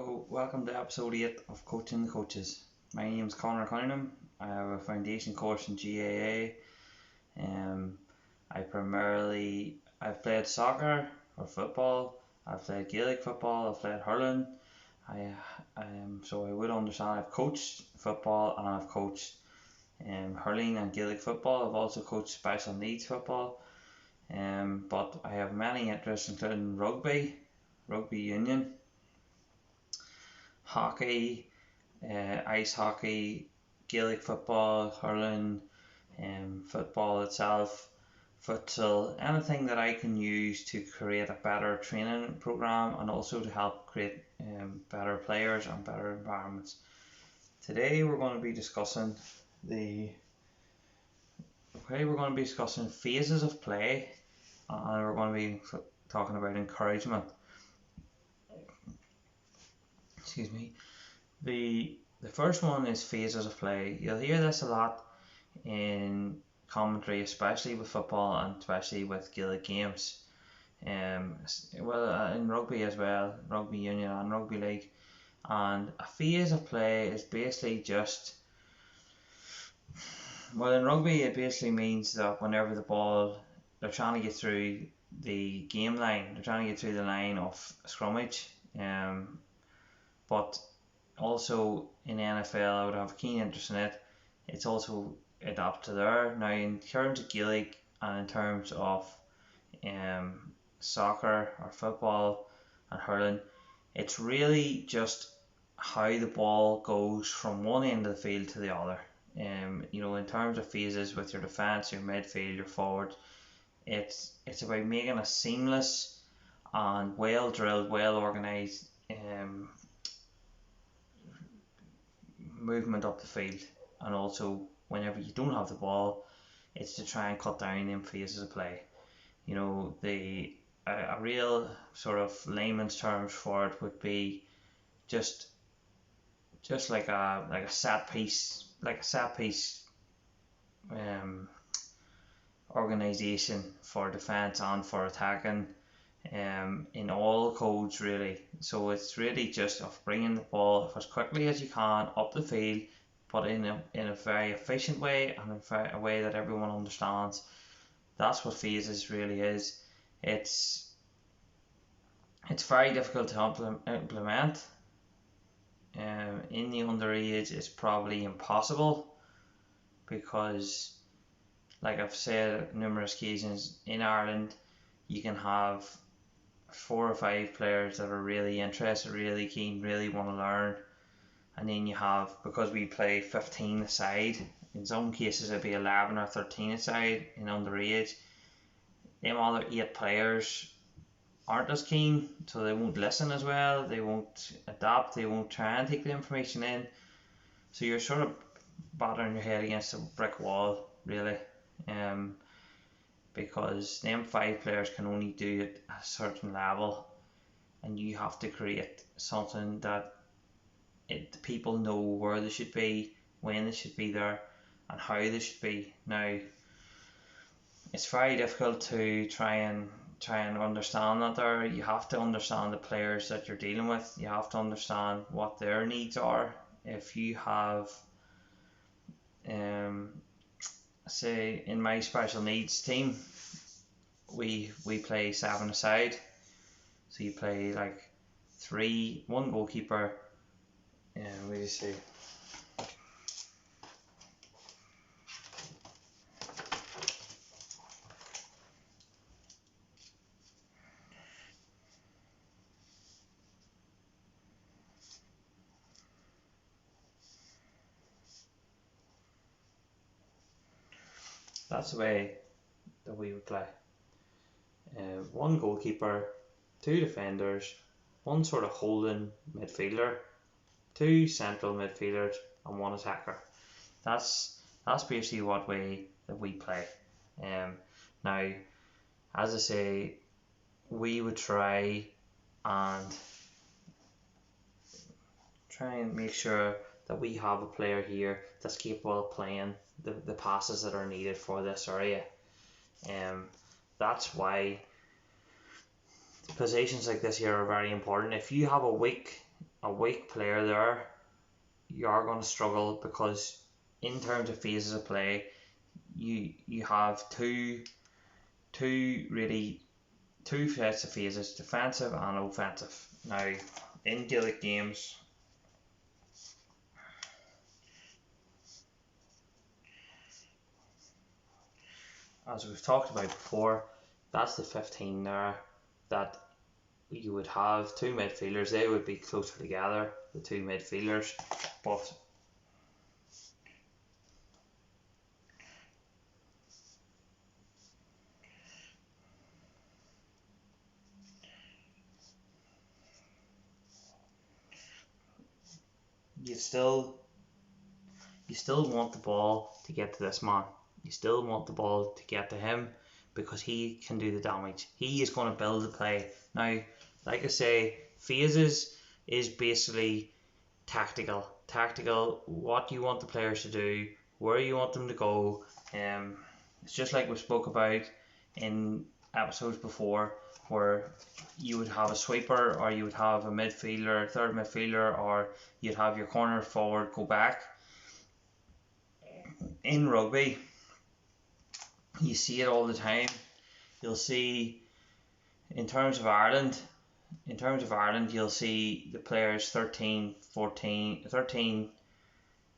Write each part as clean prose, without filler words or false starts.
Hello, welcome to episode 8 of Coaching the Coaches. My name is Conor Cunningham. I have a foundation course in GAA. Um, I've played soccer or football. I've played Gaelic football. I've played hurling. So I would understand. I've coached football and I've coached hurling and Gaelic football. I've also coached special needs football. But I have many interests, including rugby union, hockey, ice hockey, Gaelic football, hurling, football itself, futsal, anything that I can use to create a better training program and also to help create better players and better environments. Today we're going to be discussing phases of play, and we're going to be talking about encouragement. Excuse me. The first one is phases of play. You'll hear this a lot in commentary, especially with football and especially with Gaelic games. In rugby as well, rugby union and rugby league. And a phase of play is basically in rugby it basically means that whenever they're trying to get through the game line, they're trying to get through the line of scrummage. But also in NFL, I would have a keen interest in it. It's also adapted there. Now, in terms of Gaelic and in terms of soccer or football and hurling, it's really just how the ball goes from one end of the field to the other. In terms of phases with your defence, your midfield, your forward, it's about making a seamless and well drilled, well organised movement up the field. And also whenever you don't have the ball, it's to try and cut down them phases of play. A real sort of layman's terms for it would be just like a set piece organisation for defence and for attacking, in all codes really. So it's really just of bringing the ball as quickly as you can up the field, but in a very efficient way and a way that everyone understands. That's what phases really is. It's very difficult to implement. In the underage, it's probably impossible because, like I've said on numerous occasions, in Ireland you can have 4 or 5 players that are really interested, really keen, really want to learn, and then you have, because we play 15 a side, in some cases it'd be 11 or 13 a side in underage, them other 8 players aren't as keen, so they won't listen as well, they won't adapt, they won't try and take the information in, so you're sort of battering your head against a brick wall really, because them 5 players can only do it at a certain level, and you have to create something that the people know where they should be, when they should be there, and how they should be. Now, it's very difficult to try and understand that there. You have to understand the players that you're dealing with. You have to understand what their needs are. If you have, say in my special needs team, we play 7 aside, so you play like 1 goalkeeper, and we just say that's the way that we would play. 1 goalkeeper, 2 defenders, 1 sort of holding midfielder, 2 central midfielders, and 1 attacker. That's basically what way that we play. Now, as I say, we would try and make sure that we have a player here that's capable of playing the passes that are needed for this area. That's why positions like this here are very important. If you have a weak a weak player there, you are going to struggle, because in terms of phases of play, you have two sets of phases, defensive and offensive. Now, in Gaelic games, as we've talked about before, that's the 15 there, that you would have two midfielders. They would be closer together, the two midfielders, but you still want the ball to get to this man. You still want the ball to get to him, because he can do the damage. He is going to build the play. Now, like I say, phases is basically tactical. What you want the players to do, where you want them to go. It's just like we spoke about in episodes before, where you would have a sweeper, or you would have a midfielder, third midfielder, or you'd have your corner forward go back. In rugby, you see it all the time. You'll see, in terms of Ireland, you'll see the players 13, 14, 13,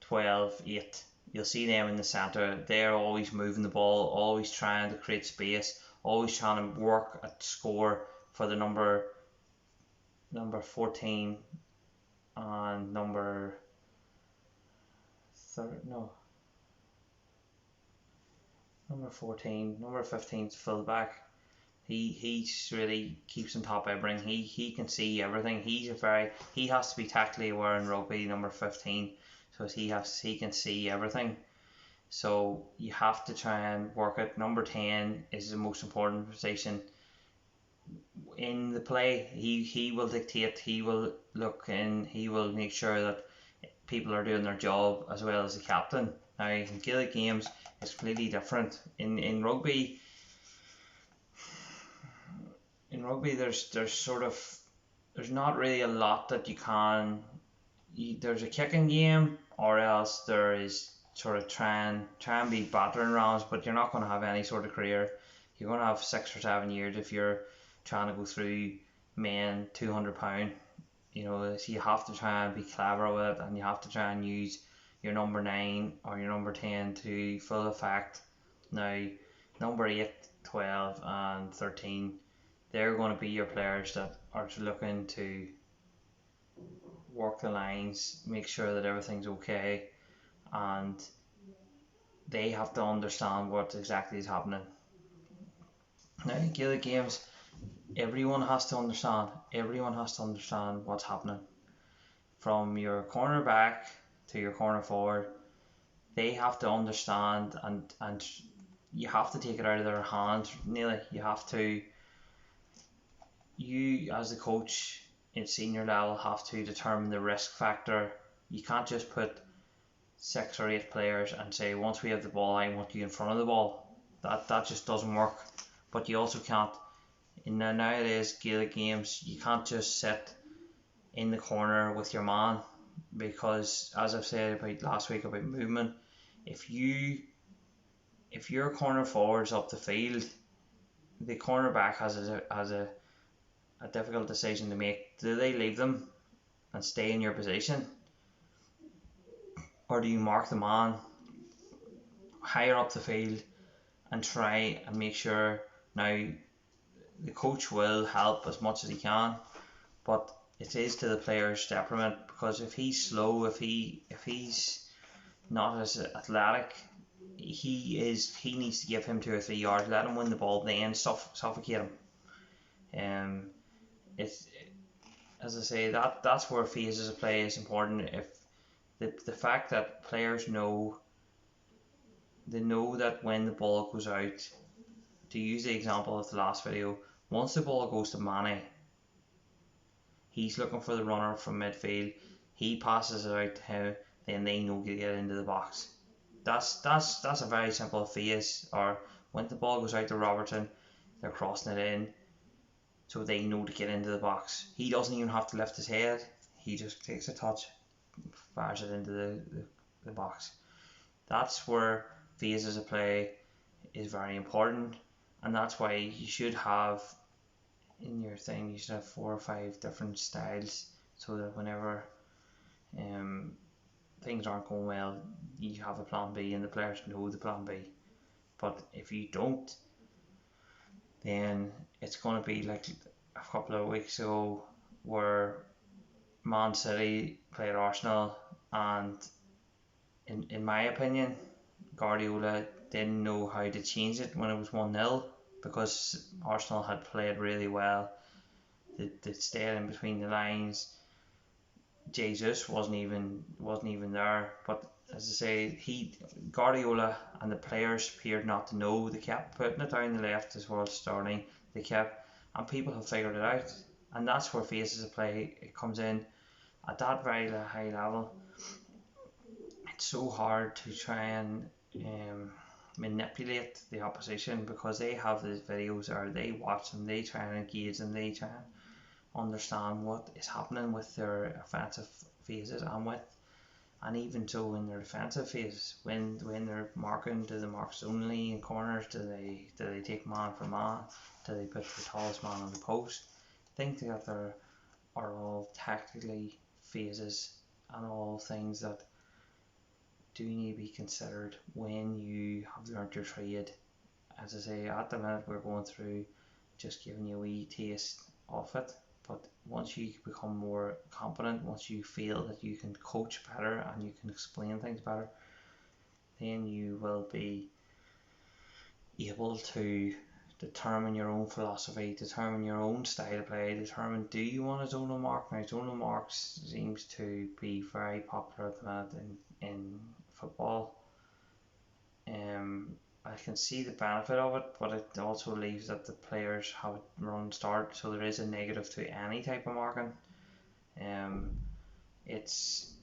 12, 8. You'll see them in the centre. They're always moving the ball, always trying to create space, always trying to work at score for the number 14 and number 14, number 15's fullback. He really keeps on top of everything. He can see everything. He has to be tactically aware in rugby, number 15, so he can see everything. So you have to try and work it. Number 10 is the most important position in the play. He will dictate. He will look in. He will make sure that people are doing their job, as well as the captain. Now, in Gaelic games, it's completely different. In rugby, there's not really a lot that you can. There's a kicking game, or else there is sort of try and be battering rams, but you're not going to have any sort of career. You're going to have 6 or 7 years if you're trying to go through men 200 pound. So you have to try and be clever with it, and you have to try and use your number 9 or your number 10 to full effect. Now, number 8, 12 and 13, they're going to be your players that are looking to work the lines, make sure that everything's okay, and they have to understand what exactly is happening. Now, in Gaelic games, everyone has to understand what's happening, from your cornerback to your corner forward. They have to understand, and you have to take it out of their hands. Nearly, you as the coach in senior level have to determine the risk factor. You can't just put 6 or 8 players and say, once we have the ball, I want you in front of the ball. That just doesn't work. But you also can't, in nowadays Gaelic games, you can't just sit in the corner with your man, because, as I've said about last week about movement, if your corner forward's up the field, the cornerback has a difficult decision to make. Do they leave them and stay in your position, or do you mark the man higher up the field and try and make sure? Now, the coach will help as much as he can, but it is to the player's detriment, because if he's slow, if he's not as athletic, he needs to give him 2 or 3 yards, let him win the ball, then suffocate him. It's, as I say, that's where phases of play is important. If the fact that players know that when the ball goes out, to use the example of the last video, once the ball goes to Mane, he's looking for the runner from midfield, he passes it out to him, then they know to get into the box. That's a very simple phase. Or when the ball goes out to Robertson, they're crossing it in, so they know to get into the box. He doesn't even have to lift his head. he just takes a touch, fires it into the box. That's where phases of play is very important, and that's why you should have in your thing, you should have 4 or 5 different styles, so that whenever things aren't going well, you have a plan B and the players know the plan B. But if you don't, then it's going to be like a couple of weeks ago where Man City played Arsenal, and in my opinion, Guardiola didn't know how to change it when it was 1-0, because Arsenal had played really well. They stayed in between the lines. Jesus wasn't even there. But as I say, Guardiola and the players appeared not to know. They kept putting it down the left as well as Sterling. And people have figured it out. And that's where phases of play it comes in at that very high level. It's so hard to try and manipulate the opposition, because they have these videos, or they watch them, they try and engage them, they try and understand what is happening with their offensive phases, and even so in their defensive phases, when they're marking, do they mark zonally in corners, do they take man for man, do they put the tallest man on the post? I think that there are all tactically phases and all things that do need to be considered when you have learnt your trade. As I say, at the minute we're going through just giving you a wee taste of it, but once you become more competent, once you feel that you can coach better and you can explain things better, then you will be able to determine your own philosophy, determine your own style of play, determine, do you want a zonal mark? Now, zonal marks seems to be very popular at the minute in football. I can see the benefit of it, but it also leaves that the players have a run start, so there is a negative to any type of marking. It's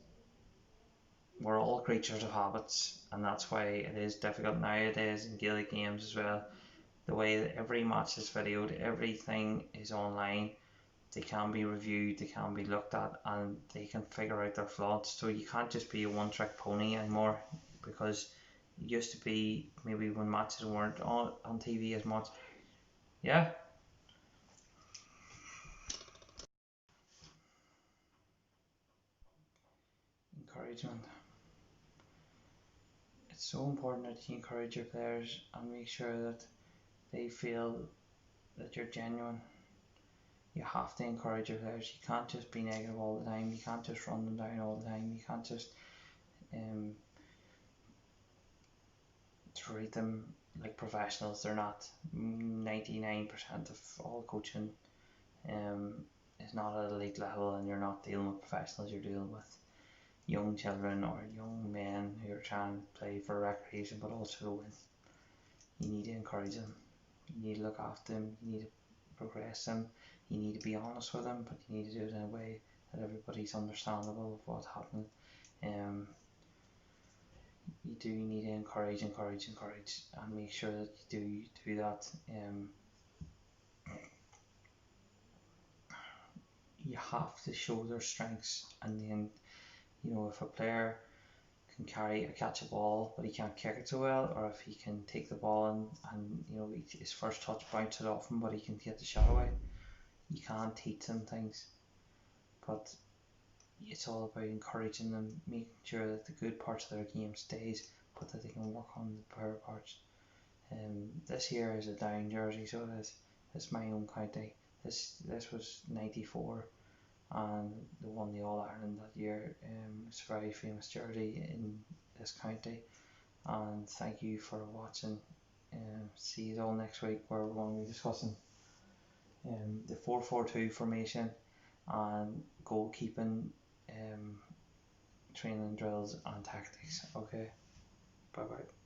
We're all creatures of habits, and that's why it is difficult nowadays in Gaelic games as well. The way that every match is videoed, everything is online. They can be reviewed, they can be looked at, and they can figure out their flaws. So you can't just be a one-trick pony anymore, because it used to be maybe when matches weren't on TV as much. Yeah. Encouragement. It's so important that you encourage your players and make sure that they feel that you're genuine. You have to encourage your players. You can't just be negative all the time. You can't just run them down all the time. You can't just treat them like professionals. They're not. 99% of all coaching is not at elite level, and you're not dealing with professionals. You're dealing with young children or young men who are trying to play for recreation, but also to win. You need to encourage them. You need to look after them. You need to progress them. You need to be honest with them, but you need to do it in a way that everybody's understandable of what's happening. You do need to encourage, and make sure that you do that. You have to show their strengths, and then, if a player can catch a ball, but he can't kick it so well, or if he can take the ball and his first touch bounces off him, but he can get the shot away. You can't teach them things, but it's all about encouraging them, making sure that the good parts of their game stays, but that they can work on the poor parts. This year is a down jersey, so it is. It's my own county. This was 94, and they won the All Ireland that year. It's a very famous jersey in this county. And thank you for watching. See you all next week, where we're going to be discussing the 4-4-2 formation and goalkeeping, training drills and tactics. Okay, bye bye.